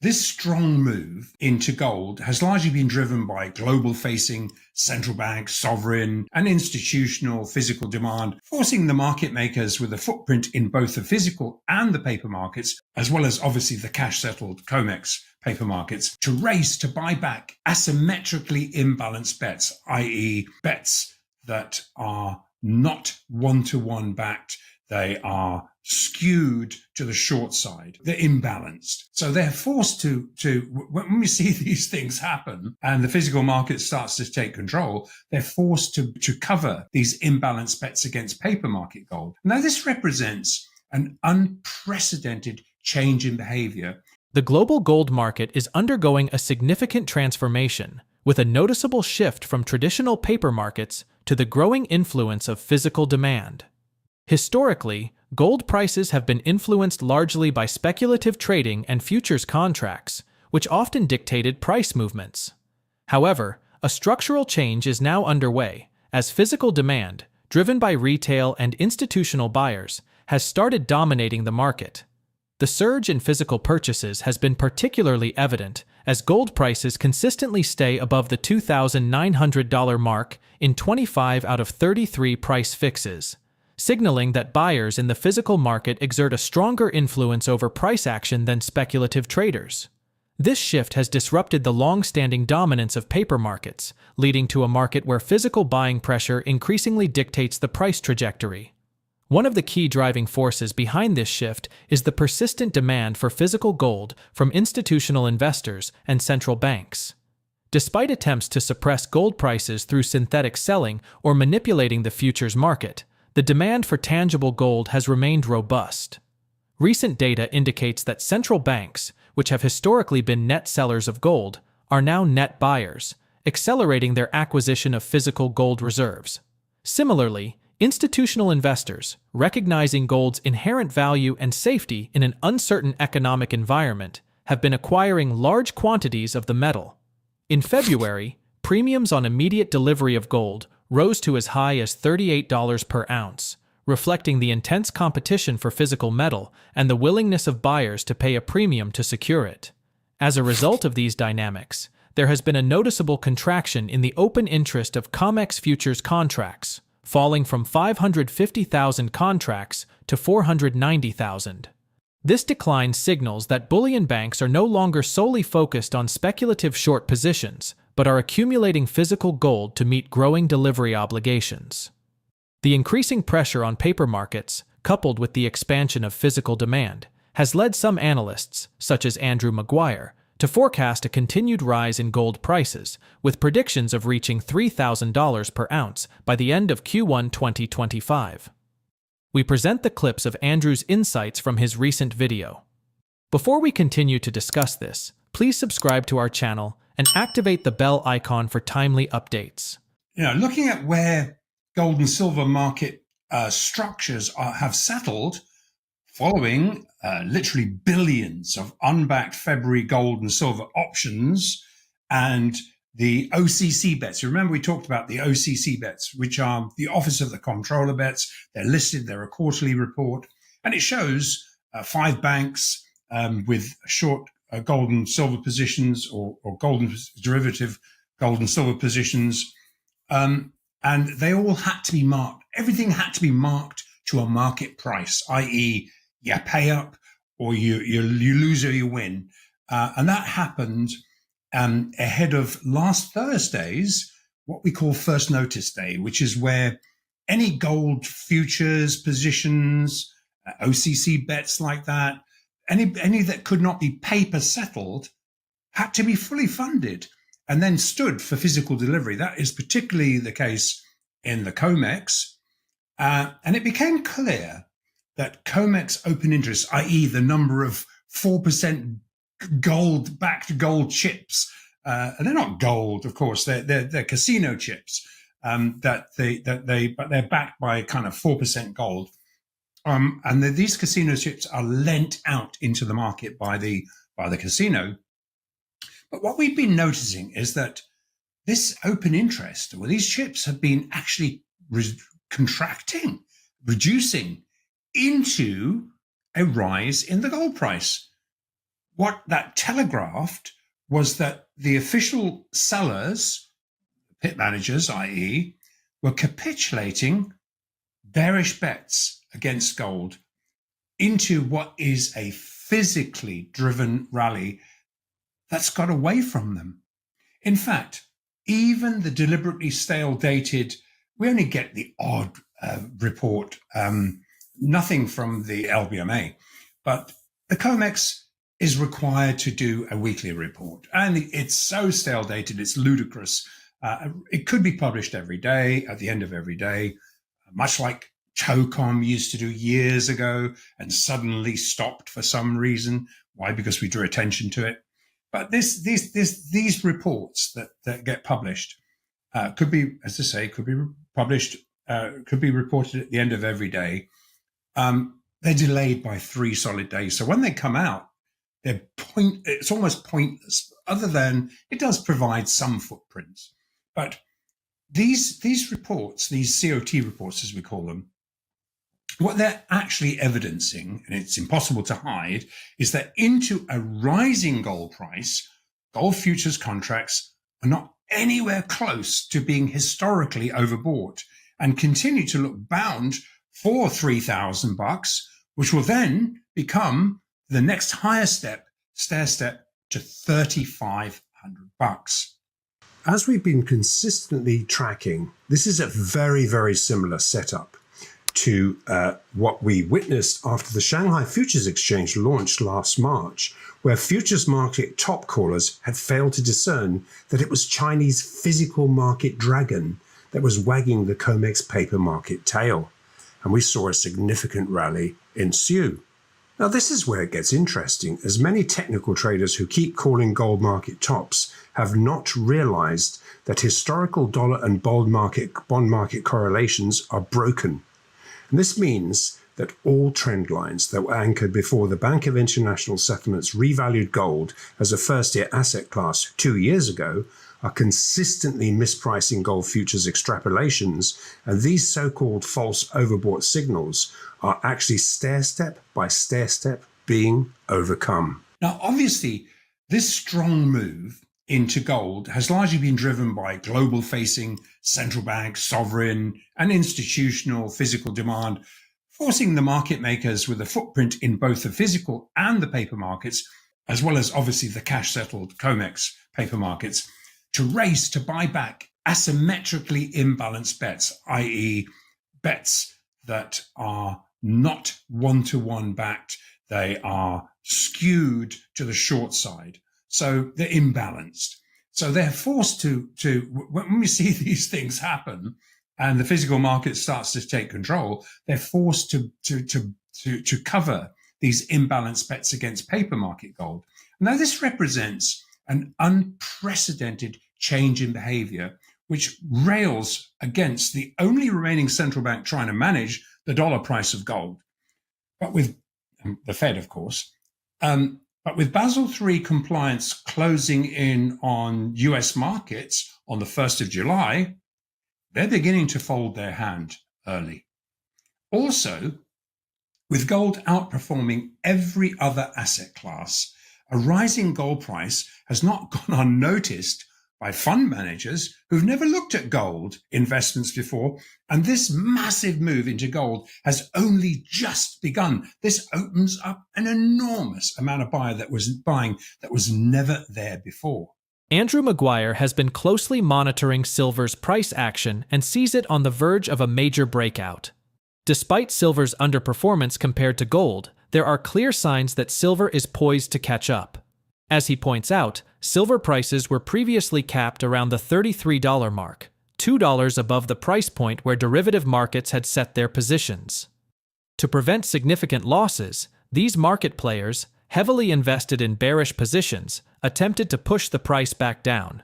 This strong move into gold has largely been driven by global-facing central bank, sovereign, and institutional physical demand, forcing the market makers with a footprint in both the physical and the paper markets, as well as obviously the cash-settled COMEX paper markets, to race to buy back asymmetrically imbalanced bets, i.e. bets that are not one-to-one backed. They are skewed to the short side. They're imbalanced. So they're forced to when we see these things happen and the physical market starts to take control, they're forced to cover these imbalanced bets against paper market gold. Now, this represents an unprecedented change in behavior. The global gold market is undergoing a significant transformation, with a noticeable shift from traditional paper markets to the growing influence of physical demand. Historically, gold prices have been influenced largely by speculative trading and futures contracts, which often dictated price movements. However, a structural change is now underway, as physical demand, driven by retail and institutional buyers, has started dominating the market. The surge in physical purchases has been particularly evident as gold prices consistently stay above the $2,900 mark in 25 out of 33 price fixes, signaling that buyers in the physical market exert a stronger influence over price action than speculative traders. This shift has disrupted the long-standing dominance of paper markets, leading to a market where physical buying pressure increasingly dictates the price trajectory. One of the key driving forces behind this shift is the persistent demand for physical gold from institutional investors and central banks. Despite attempts to suppress gold prices through synthetic selling or manipulating the futures market, the demand for tangible gold has remained robust. Recent data indicates that central banks, which have historically been net sellers of gold, are now net buyers, accelerating their acquisition of physical gold reserves. Similarly, institutional investors, recognizing gold's inherent value and safety in an uncertain economic environment, have been acquiring large quantities of the metal. In February, premiums on immediate delivery of gold rose to as high as $38 per ounce, reflecting the intense competition for physical metal and the willingness of buyers to pay a premium to secure it. As a result of these dynamics, there has been a noticeable contraction in the open interest of COMEX futures contracts, falling from 550,000 contracts to 490,000. This decline signals that bullion banks are no longer solely focused on speculative short positions, but are accumulating physical gold to meet growing delivery obligations. The increasing pressure on paper markets, coupled with the expansion of physical demand, has led some analysts, such as Andrew Maguire, to forecast a continued rise in gold prices, with predictions of reaching $3,000 per ounce by the end of Q1 2025. We present the clips of Andrew's insights from his recent video. Before we continue to discuss this, please subscribe to our channel and activate the bell icon for timely updates. Looking at where gold and silver market structures have settled following literally billions of unbacked February gold and silver options and the OCC bets. Remember, we talked about the OCC bets, which are the Office of the Comptroller bets. They're listed, they're a quarterly report, and it shows 5 banks with short gold and silver positions or gold and derivative gold and silver positions. And they all had to be marked. Everything had to be marked to a market price, i.e., you pay up or you lose or you win. And that happened ahead of last Thursday's, what we call first notice day, which is where any gold futures positions, OCC bets like that, any that could not be paper settled had to be fully funded and then stood for physical delivery. That is particularly the case in the COMEX. And it became clear that COMEX open interest, i.e. the number of 4% gold-backed gold chips, and they're not gold, of course, they're casino chips, but they're backed by kind of 4% gold. And these casino chips are lent out into the market by the casino. But what we've been noticing is that this open interest, or these chips, have been actually contracting, reducing into a rise in the gold price. what that telegraphed was that the official sellers, pit managers, i.e., were capitulating bearish bets against gold into what is a physically driven rally that's got away from them. In fact, even the deliberately stale dated, we only get the odd report, nothing from the LBMA, but the COMEX is required to do a weekly report. And it's so stale dated, it's ludicrous. It could be published every day, at the end of every day, much like CHOCOM used to do years ago and suddenly stopped for some reason. Why? Because we drew attention to it. But these reports that get published could be, as I say, could be published, could be reported at the end of every day. They're delayed by 3 solid days. So when they come out, it's almost pointless, other than it does provide some footprints. But these reports, these COT reports, as we call them, what they're actually evidencing, and it's impossible to hide, is that into a rising gold price, gold futures contracts are not anywhere close to being historically overbought and continue to look bound for $3,000, which will then become the next higher stair step to $3,500. As we've been consistently tracking, this is a very, very similar setup to what we witnessed after the Shanghai Futures Exchange launched last March, where futures market top callers had failed to discern that it was Chinese physical market dragon that was wagging the COMEX paper market tail, and we saw a significant rally ensue. Now, this is where it gets interesting, as many technical traders who keep calling gold market tops have not realized that historical dollar and bond market correlations are broken. And this means that all trend lines that were anchored before the Bank of International Settlements revalued gold as a first-tier asset class 2 years ago are consistently mispricing gold futures extrapolations, and these so-called false overbought signals are actually stair-step by stair-step being overcome. Now, obviously, this strong move into gold has largely been driven by global-facing central bank, sovereign, and institutional physical demand, forcing the market makers with a footprint in both the physical and the paper markets, as well as obviously the cash-settled COMEX paper markets, to race to buy back asymmetrically imbalanced bets, i.e. bets that are not one-to-one backed, they are skewed to the short side. So they're imbalanced. So they're forced to when we see these things happen and the physical market starts to take control, they're forced to cover these imbalanced bets against paper market gold. Now, this represents an unprecedented change in behavior, which rails against the only remaining central bank trying to manage the dollar price of gold, but with the Fed, of course. But with Basel III compliance closing in on US markets on the 1st of July, they're beginning to fold their hand early. Also, with gold outperforming every other asset class, a rising gold price has not gone unnoticed by fund managers who've never looked at gold investments before. And this massive move into gold has only just begun. This opens up an enormous amount of buying that was never there before. Andrew Maguire has been closely monitoring silver's price action and sees it on the verge of a major breakout. Despite silver's underperformance compared to gold, there are clear signs that silver is poised to catch up. As he points out, silver prices were previously capped around the $33 mark, $2 above the price point where derivative markets had set their positions. To prevent significant losses, these market players, heavily invested in bearish positions, attempted to push the price back down.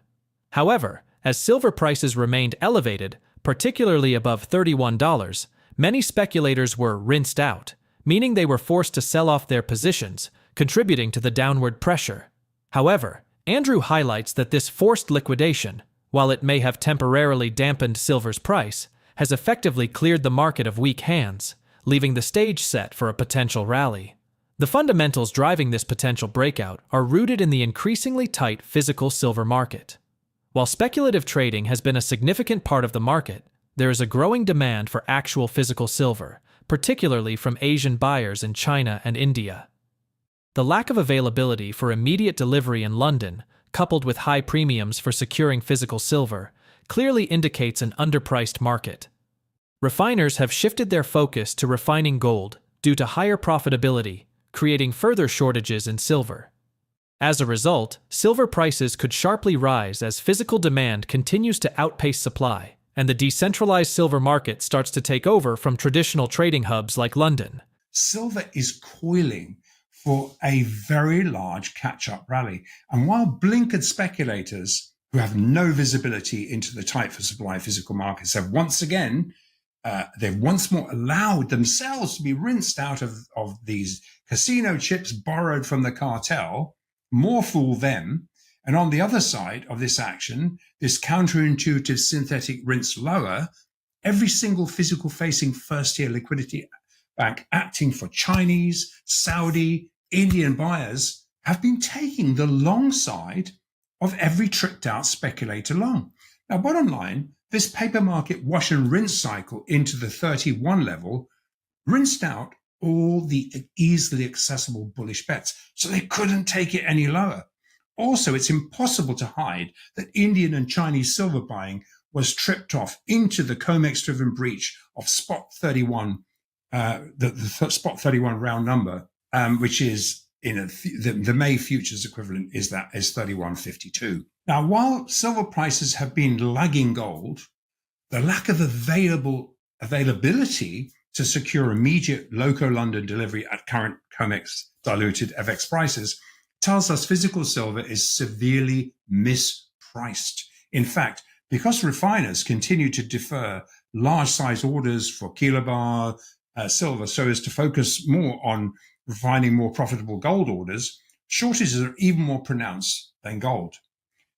However, as silver prices remained elevated, particularly above $31, many speculators were rinsed out, meaning they were forced to sell off their positions, contributing to the downward pressure. However, Andrew highlights that this forced liquidation, while it may have temporarily dampened silver's price, has effectively cleared the market of weak hands, leaving the stage set for a potential rally. The fundamentals driving this potential breakout are rooted in the increasingly tight physical silver market. While speculative trading has been a significant part of the market, there is a growing demand for actual physical silver, particularly from Asian buyers in China and India. The lack of availability for immediate delivery in London, coupled with high premiums for securing physical silver, clearly indicates an underpriced market. Refiners have shifted their focus to refining gold due to higher profitability, creating further shortages in silver. As a result, silver prices could sharply rise as physical demand continues to outpace supply, and the decentralized silver market starts to take over from traditional trading hubs like London. Silver is coiling for a very large catch-up rally. And while blinkered speculators who have no visibility into the tight for supply physical markets have once more allowed themselves to be rinsed out of these casino chips borrowed from the cartel, more fool them. And on the other side of this action, this counterintuitive synthetic rinse lower, every single physical facing first-tier liquidity bank acting for Chinese, Saudi, Indian buyers have been taking the long side of every tricked out speculator long. Now, bottom line, this paper market wash and rinse cycle into the 31 level rinsed out all the easily accessible bullish bets, so they couldn't take it any lower. Also, it's impossible to hide that Indian and Chinese silver buying was tripped off into the COMEX-driven breach of spot 31, the spot 31 round number, which is the May futures equivalent is 31.52. Now, while silver prices have been lagging gold, the lack of availability to secure immediate local London delivery at current COMEX diluted FX prices tells us physical silver is severely mispriced. In fact, because refiners continue to defer large size orders for kilobar silver so as to focus more on refining more profitable gold orders, shortages are even more pronounced than gold.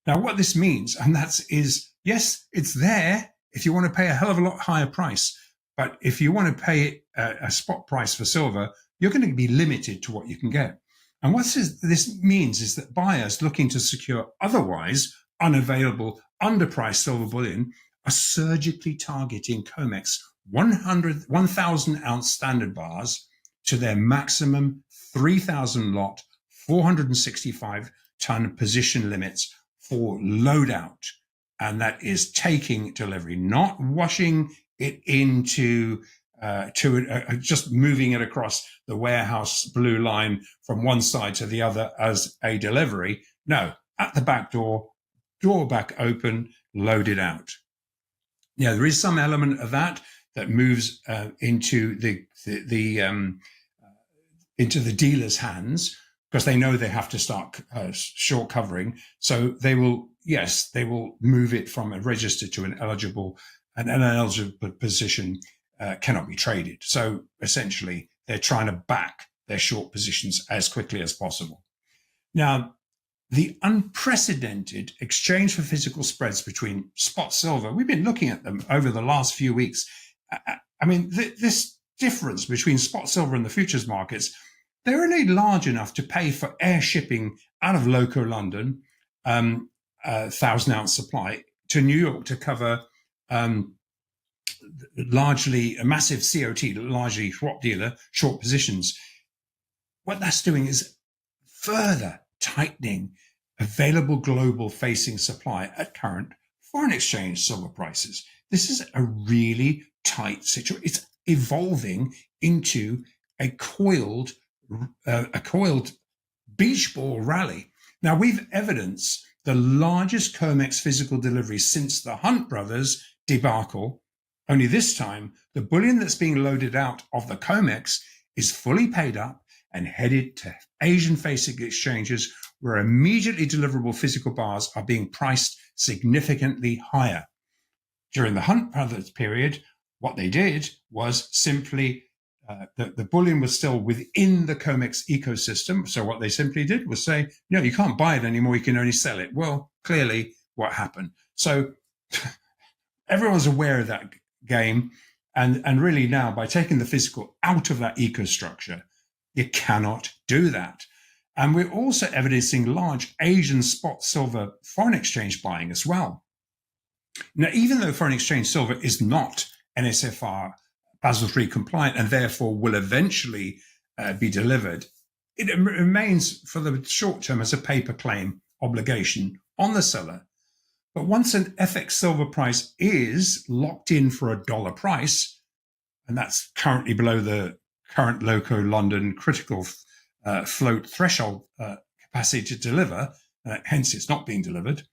Now, what this means, and is, yes, it's there if you want to pay a hell of a lot higher price. But if you want to pay a spot price for silver, you're going to be limited to what you can get. And what this means is that buyers looking to secure otherwise unavailable, underpriced silver bullion are surgically targeting COMEX 1,000 ounce standard bars to their maximum 3,000 lot, 465 ton position limits for loadout. And that is taking delivery, not washing it into just moving it across the warehouse blue line from one side to the other as a delivery. No, at the back door back open, load it out. Yeah, there is some element of that moves into the dealer's hands because they know they have to start short covering. So they will move it from a register to an eligible position cannot be traded. So essentially, they're trying to back their short positions as quickly as possible. Now, the unprecedented exchange for physical spreads between spot silver, we've been looking at them over the last few weeks. I mean, this difference between spot silver and the futures markets, they're only large enough to pay for air shipping out of local London, 1,000 ounce supply to New York to cover largely a massive COT, largely swap dealer, short positions. What that's doing is further tightening available global facing supply at current foreign exchange silver prices. This is a really tight situation. It's evolving into a coiled beach ball rally. Now, we've evidenced the largest COMEX physical delivery since the Hunt brothers debacle. Only this time, the bullion that's being loaded out of the COMEX is fully paid up and headed to Asian-facing exchanges where immediately deliverable physical bars are being priced significantly higher. During the Hunt brothers period, what they did was simply the bullion was still within the COMEX ecosystem. So what they simply did was say, no, you can't buy it anymore. You can only sell it. Well, clearly what happened. So everyone's aware of that game. And really now, by taking the physical out of that ecostructure, You cannot do that. And we're also evidencing large Asian spot silver foreign exchange buying as well. Now, even though foreign exchange silver is not NSFR Basel III compliant and therefore will eventually be delivered, it remains for the short term as a paper claim obligation on the seller. But once an FX silver price is locked in for a dollar price, and that's currently below the current Loco London critical float threshold capacity to deliver, hence it's not being delivered.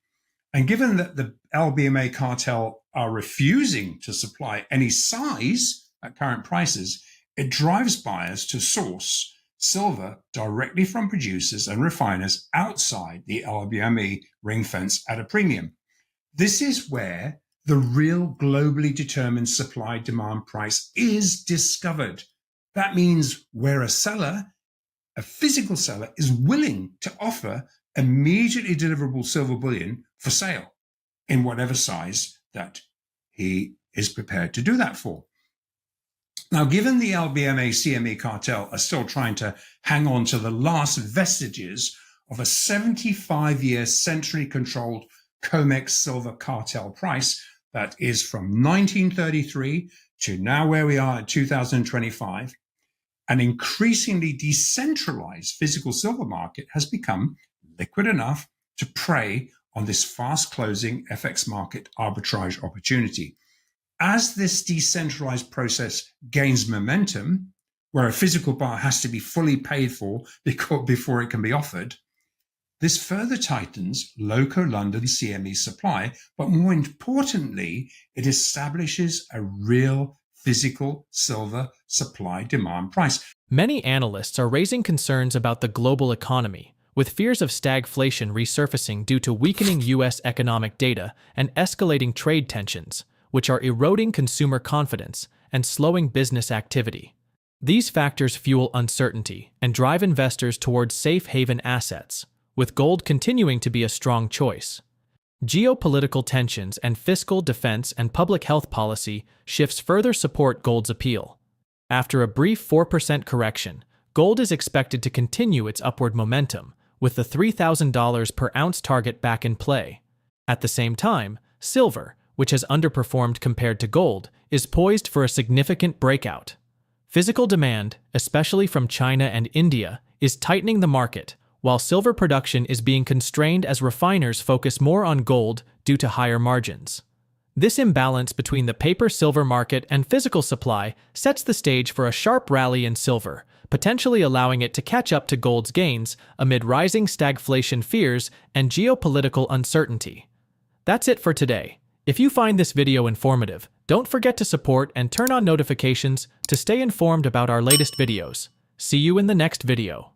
And given that the LBMA cartel are refusing to supply any size at current prices, it drives buyers to source silver directly from producers and refiners outside the LBMA ring fence at a premium. This is where the real globally determined supply-demand price is discovered. That means where a seller, a physical seller, is willing to offer immediately deliverable silver bullion for sale in whatever size that he is prepared to do that for. Now, given the LBMA CME cartel are still trying to hang on to the last vestiges of a 75-year centrally controlled COMEX silver cartel price that is from 1933 to now where we are at 2025, an increasingly decentralized physical silver market has become liquid enough to prey on this fast-closing FX market arbitrage opportunity. As this decentralized process gains momentum, where a physical bar has to be fully paid for before it can be offered, this further tightens Loco London CME supply, but more importantly, it establishes a real physical silver supply-demand price. Many analysts are raising concerns about the global economy, with fears of stagflation resurfacing due to weakening U.S. economic data and escalating trade tensions, which are eroding consumer confidence and slowing business activity. These factors fuel uncertainty and drive investors towards safe haven assets, with gold continuing to be a strong choice. Geopolitical tensions and fiscal, defense, and public health policy shifts further support gold's appeal. After a brief 4% correction, gold is expected to continue its upward momentum, with the $3,000 per ounce target back in play. At the same time, silver, which has underperformed compared to gold, is poised for a significant breakout. Physical demand, especially from China and India, is tightening the market, while silver production is being constrained as refiners focus more on gold due to higher margins. This imbalance between the paper silver market and physical supply sets the stage for a sharp rally in silver, potentially allowing it to catch up to gold's gains amid rising stagflation fears and geopolitical uncertainty. That's it for today. If you find this video informative, don't forget to support and turn on notifications to stay informed about our latest videos. See you in the next video.